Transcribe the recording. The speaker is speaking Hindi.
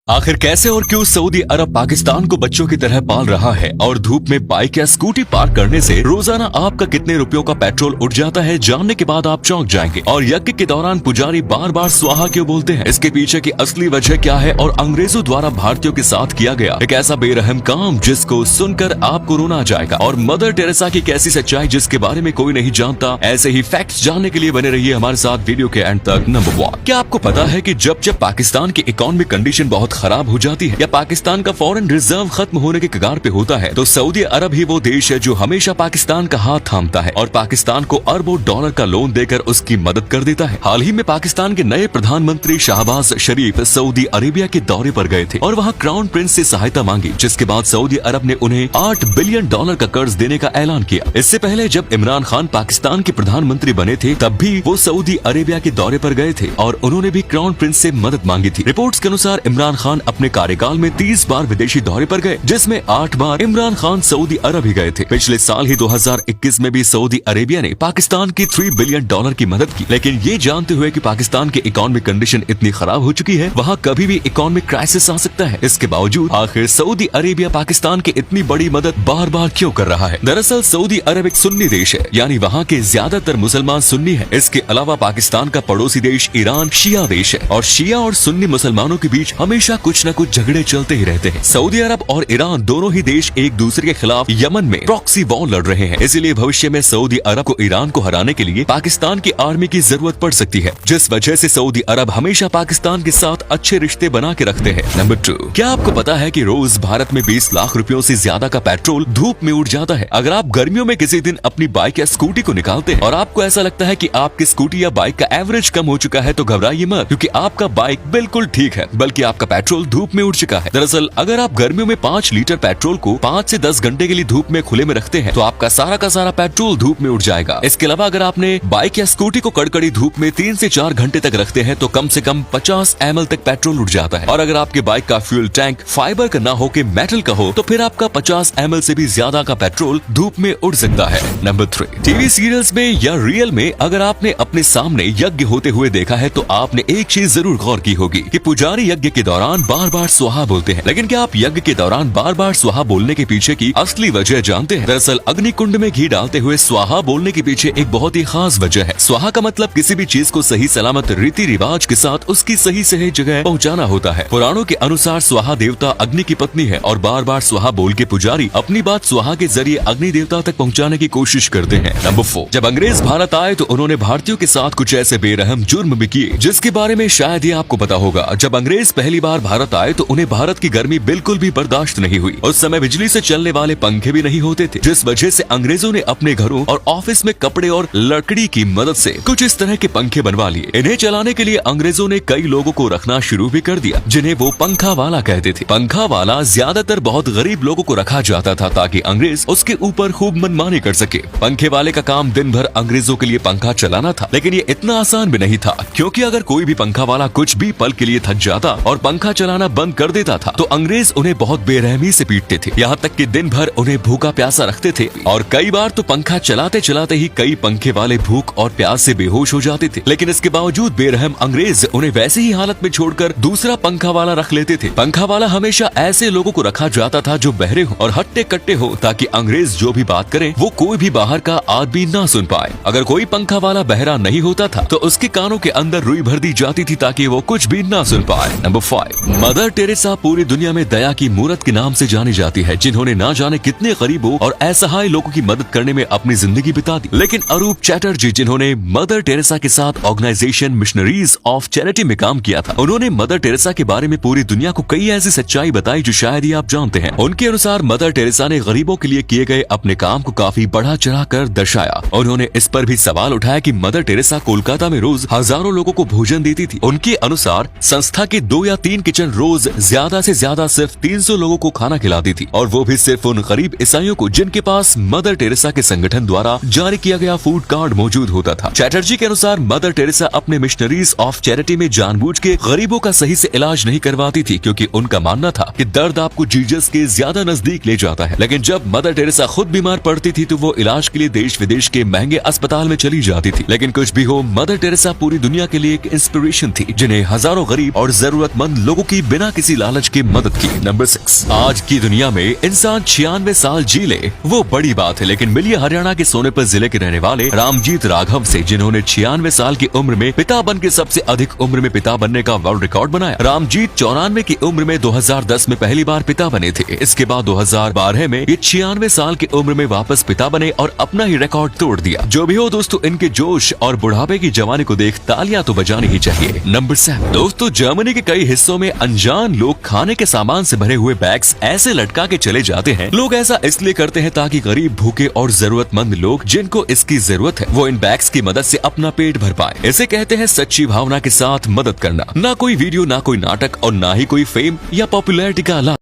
आखिर कैसे और क्यों सऊदी अरब पाकिस्तान को बच्चों की तरह पाल रहा है और धूप में बाइक या स्कूटी पार्क करने से रोजाना आपका कितने रुपयों का पेट्रोल उठ जाता है, जानने के बाद आप चौंक जाएंगे। और यज्ञ के दौरान पुजारी बार बार स्वाहा क्यों बोलते हैं, इसके पीछे की असली वजह क्या है और अंग्रेजों द्वारा भारतीयों के साथ किया गया एक ऐसा बेरहम काम जिसको सुनकर आपको रोना आ जाएगा, और मदर टेरेसा की कैसी सच्चाई जिसके बारे में कोई नहीं जानता। ऐसे ही फैक्ट्स जानने के लिए बने रहिए हमारे साथ वीडियो के एंड तक। नंबर 1, क्या आपको पता है कि जब पाकिस्तान की इकोनॉमिक कंडीशन बहुत खराब हो जाती है या पाकिस्तान का फॉरेन रिजर्व खत्म होने के कगार पे होता है तो सऊदी अरब ही वो देश है जो हमेशा पाकिस्तान का हाथ थामता है और पाकिस्तान को अरबों डॉलर का लोन देकर उसकी मदद कर देता है। हाल ही में पाकिस्तान के नए प्रधानमंत्री शाहबाज शरीफ सऊदी अरेबिया के दौरे पर गए थे और वहाँ क्राउन प्रिंस से सहायता मांगी, जिसके बाद सऊदी अरब ने उन्हें $8 बिलियन का कर्ज देने का ऐलान किया। इससे पहले जब इमरान खान पाकिस्तान के प्रधानमंत्री बने थे तब भी वो सऊदी अरेबिया के दौरे पर गए थे और उन्होंने भी क्राउन प्रिंस से मदद मांगी थी। रिपोर्ट्स के अनुसार इमरान खान अपने कार्यकाल में 30 बार विदेशी दौरे पर गए, जिसमें 8 बार इमरान खान सऊदी अरब ही गए थे। पिछले साल ही 2021 में भी सऊदी अरेबिया ने पाकिस्तान की $3 बिलियन की मदद की, लेकिन ये जानते हुए कि पाकिस्तान की इकोनॉमिक कंडीशन इतनी खराब हो चुकी है, वहाँ कभी भी इकोनॉमिक क्राइसिस आ सकता है। इसके बावजूद आखिर सऊदी अरेबिया पाकिस्तान की इतनी बड़ी मदद बार बार क्यों कर रहा है? दरअसल सऊदी अरब एक सुन्नी देश है, यानी वहाँ के ज्यादातर मुसलमान सुन्नी है। इसके अलावा पाकिस्तान का पड़ोसी देश ईरान शिया देश है और शिया और सुन्नी मुसलमानों के बीच हमेशा कुछ न कुछ झगड़े चलते ही रहते हैं। सऊदी अरब और ईरान दोनों ही देश एक दूसरे के खिलाफ यमन में प्रॉक्सी वॉर लड़ रहे हैं, इसलिए भविष्य में सऊदी अरब को ईरान को हराने के लिए पाकिस्तान की आर्मी की जरूरत पड़ सकती है, जिस वजह से सऊदी अरब हमेशा पाकिस्तान के साथ अच्छे रिश्ते बना के रखते हैं। नंबर 2, क्या आपको पता है कि रोज भारत में 20 लाख रुपयों से ज्यादा का पेट्रोल धूप में उड़ जाता है? अगर आप गर्मियों में किसी दिन अपनी बाइक या स्कूटी को निकालते हैं और आपको ऐसा लगता है कि आपकी स्कूटी या बाइक का एवरेज कम हो चुका है तो घबराइए मत, क्योंकि आपका बाइक बिल्कुल ठीक है, बल्कि आपका पेट्रोल धूप में उड़ चुका है। दरअसल अगर आप गर्मियों में 5 लीटर पेट्रोल को 5 से 10 घंटे के लिए धूप में खुले में रखते हैं तो आपका सारा का सारा पेट्रोल धूप में उड़ जाएगा। इसके अलावा अगर आपने बाइक या स्कूटी को कड़कड़ी धूप में 3 से 4 घंटे तक रखते हैं तो कम से कम 50 ml तक पेट्रोल उड़ जाता है। और अगर आपके बाइक का फ्यूल टैंक फाइबर का ना हो के मेटल का हो तो फिर आपका 50 ml से भी ज्यादा का पेट्रोल धूप में उड़ सकता है। नंबर 3, टीवी सीरियल्स में या रियल में अगर आपने अपने सामने यज्ञ होते हुए देखा है तो आपने एक चीज जरूर गौर की होगी कि पुजारी यज्ञ के दौरान बार बार स्वाहा बोलते हैं। लेकिन क्या आप यज्ञ के दौरान बार बार स्वाहा बोलने के पीछे की असली वजह जानते हैं? दरअसल अग्नि कुंड में घी डालते हुए स्वाहा बोलने के पीछे एक बहुत ही खास वजह है। स्वाहा का मतलब किसी भी चीज को सही सलामत रीति रिवाज के साथ उसकी सही जगह पहुंचाना होता है। पुराणों के अनुसार स्वाहा देवता अग्नि की पत्नी है और बार बार स्वाहा बोल के पुजारी अपनी बात स्वाहा के जरिए अग्नि देवता तक पहुंचाने की कोशिश करते हैं। नंबर 4, जब अंग्रेज भारत आए तो उन्होंने भारतीयों के साथ कुछ ऐसे बेरहम जुर्म भी किए जिसके बारे में शायद ही आपको पता होगा। जब अंग्रेज पहली बार भारत आए तो उन्हें भारत की गर्मी बिल्कुल भी बर्दाश्त नहीं हुई। उस समय बिजली से चलने वाले पंखे भी नहीं होते थे, जिस वजह से अंग्रेजों ने अपने घरों और ऑफिस में कपड़े और लकड़ी की मदद से कुछ इस तरह के पंखे बनवा लिए। इन्हें चलाने के लिए अंग्रेजों ने कई लोगों को रखना शुरू भी कर दिया, जिन्हें वो पंखा वाला कहते थे। पंखा वाला ज्यादातर बहुत गरीब लोगों को रखा जाता था ताकि अंग्रेज उसके ऊपर खूब मनमानी कर सके। पंखे वाले का काम दिन भर अंग्रेजों के लिए पंखा चलाना था, लेकिन ये इतना आसान भी नहीं था, क्योंकि अगर कोई भी पंखा वाला कुछ भी पल के लिए थक जाता और पंखा चलाना बंद कर देता था तो अंग्रेज उन्हें बहुत बेरहमी से पीटते थे, यहाँ तक कि दिन भर उन्हें भूखा प्यासा रखते थे। और कई बार तो पंखा चलाते चलाते ही कई पंखे वाले भूख और प्यास से बेहोश हो जाते थे। लेकिन इसके बावजूद बेरहम अंग्रेज उन्हें वैसे ही हालत में छोड़कर दूसरा पंखा वाला रख लेते थे। पंखा वाला हमेशा ऐसे लोगों को रखा जाता था जो बहरे हो और हट्टे कट्टे हो, ताकि अंग्रेज जो भी बात करे वो कोई भी बाहर का आदमी ना सुन पाए। अगर कोई पंखा वाला बहरा नहीं होता था तो उसके कानों के अंदर रुई भर दी जाती थी ताकि वो कुछ भी ना सुन पाए। नंबर 5, मदर टेरेसा पूरी दुनिया में दया की मूरत के नाम से जानी जाती है, जिन्होंने ना जाने कितने गरीबों और असहाय लोगों की मदद करने में अपनी जिंदगी बिता दी। लेकिन अरूप चैटर्जी, जिन्होंने मदर टेरेसा के साथ ऑर्गेनाइजेशन मिशनरीज ऑफ चैरिटी में काम किया था, उन्होंने मदर टेरेसा के बारे में पूरी दुनिया को कई ऐसी सच्चाई बताई जो शायद ही आप जानते हैं। उनके अनुसार मदर टेरेसा ने गरीबों के लिए किए गए अपने काम को काफी बढ़ा चढ़ा कर दर्शाया। उन्होंने इस पर भी सवाल उठाया कि मदर टेरेसा कोलकाता में रोज हजारों लोगों को भोजन देती थी। उनके अनुसार संस्था के 2 या 3 किचन रोज ज्यादा से ज्यादा सिर्फ 300 लोगों को खाना खिलाती थी, और वो भी सिर्फ उन गरीब ईसाइयों को जिनके पास मदर टेरेसा के संगठन द्वारा जारी किया गया फूड कार्ड मौजूद होता था। चैटर्जी के अनुसार मदर टेरेसा अपने मिशनरीज ऑफ चैरिटी में जानबूझ के गरीबों का सही से इलाज नहीं करवाती थी, क्योंकि उनका मानना था कि दर्द आपको जीसस के ज्यादा नजदीक ले जाता है। लेकिन जब मदर टेरेसा खुद बीमार पड़ती थी तो वो इलाज के लिए देश विदेश के महंगे अस्पताल में चली जाती थी। लेकिन कुछ भी हो, मदर टेरेसा पूरी दुनिया के लिए एक इंस्पिरेशन थी, जिन्हें हजारों गरीब और जरूरतमंद लोग लोगों की बिना किसी लालच के मदद की। नंबर 6, आज की दुनिया में इंसान 96 साल जी ले वो बड़ी बात है, लेकिन मिलिए हरियाणा के सोनीपत जिले के रहने वाले रामजीत राघव से, जिन्होंने 96 साल की उम्र में पिता बन के सबसे अधिक उम्र में पिता बनने का वर्ल्ड रिकॉर्ड बनाया। रामजीत 94 की उम्र में 2010 में पहली बार पिता बने थे। इसके बाद 2012 में ये 96 साल की उम्र में वापस पिता बने और अपना ही रिकॉर्ड तोड़ दिया। जो भी हो दोस्तों, इनके जोश और बुढ़ापे की जवानी को देख तालियां तो बजानी ही चाहिए। नंबर 7, दोस्तों जर्मनी के कई हिस्सों में अनजान लोग खाने के सामान से भरे हुए बैग्स ऐसे लटका के चले जाते हैं। लोग ऐसा इसलिए करते हैं ताकि गरीब, भूखे और जरूरतमंद लोग जिनको इसकी जरूरत है वो इन बैग्स की मदद से अपना पेट भर पाए। इसे कहते हैं सच्ची भावना के साथ मदद करना। ना कोई वीडियो, ना कोई नाटक और ना ही कोई फेम या पॉपुलैरिटी का